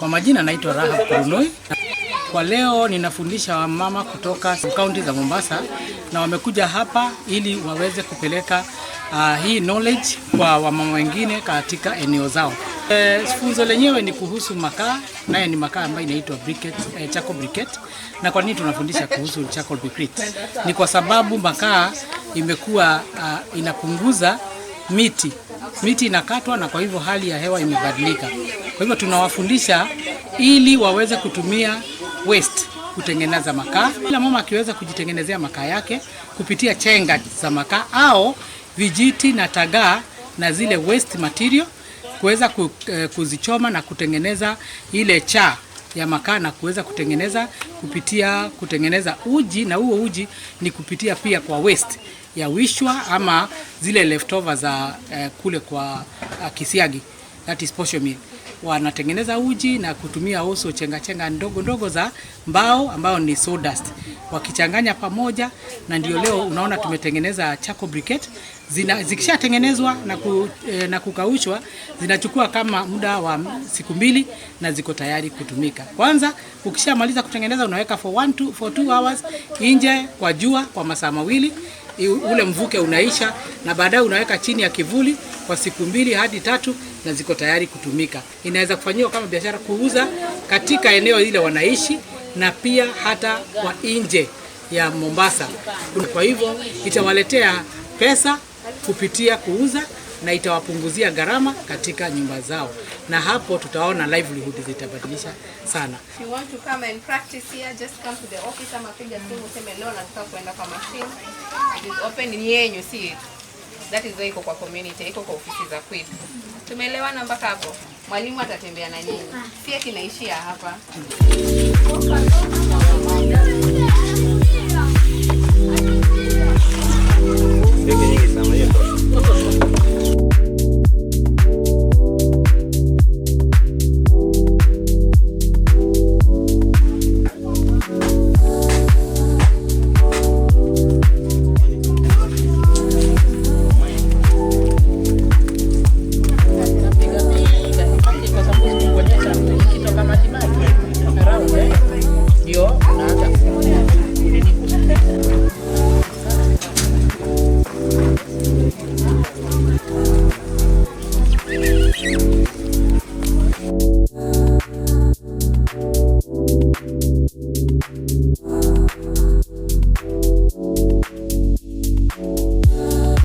Kwa majina naitwa Rahab Kurunoi. Kwa leo ninafundisha wamama kutoka kaunti za Mombasa na wamekuja hapa ili waweze kupeleka hii knowledge kwa wamama wengine katika eneo zao. Funzo lenyewe ni kuhusu makaa, naye ni makaa ambayo inaitwa briquette, charcoal briquette. Na kwa nini tunafundisha kuhusu charcoal briquette? Ni kwa sababu makaa imekuwa inapunguza miti inakatwa, na kwa hivyo hali ya hewa imebadilika. Kwa hivyo tunawafundisha ili waweze kutumia waste kutengeneza makaa. Kila mama akiweza kujitengenezea makaa yake kupitia chenga za makaa au vijiti na tagaa na zile waste material, kuweza kuzichoma na kutengeneza ile cha ya makaa na kuweza kutengeneza uji, na huo uji ni kupitia pia kwa waste ya wishwa ama zile leftovers za kule kwa kisiagi, that is posho meal. Wanatengeneza uji na kutumia also chenga ndogo za mbao ambao ni sawdust, wakichanganya pamoja, na ndio leo unaona tumetengeneza charcoal briquette. Zikishatengenezwa na kukaushwa zinachukua kama muda wa siku 2 na ziko tayari kutumika. Kwanza ukishamaliza kutengeneza unaweka for 2 hours nje kwa jua kwa masaa 2, ule mvuke unaisha, na baadaye unaweka chini ya kivuli kwa siku 2 hadi 3 na ziko tayari kutumika. Inaweza kufanywa kama biashara, kuuza katika eneo ile wanaishi na pia hata kwa nje ya Mombasa. Kwa hivyo itawaletea pesa kupitia kuuza na itawapunguzia gharama katika nyumba zao, na hapo tutaona livelihood zitabadilisha sana. If you want to come and practice here, just come to the office ama piga simu useme leo nataka kwenda kwa machine. It is open ni yenyu, see it. That is why iko kwa community, iko kwa ofisi za kwetu. Tumeelewana mpaka hapo? Mwalimu atatembea na nyinyi. Si eti naishia hapa.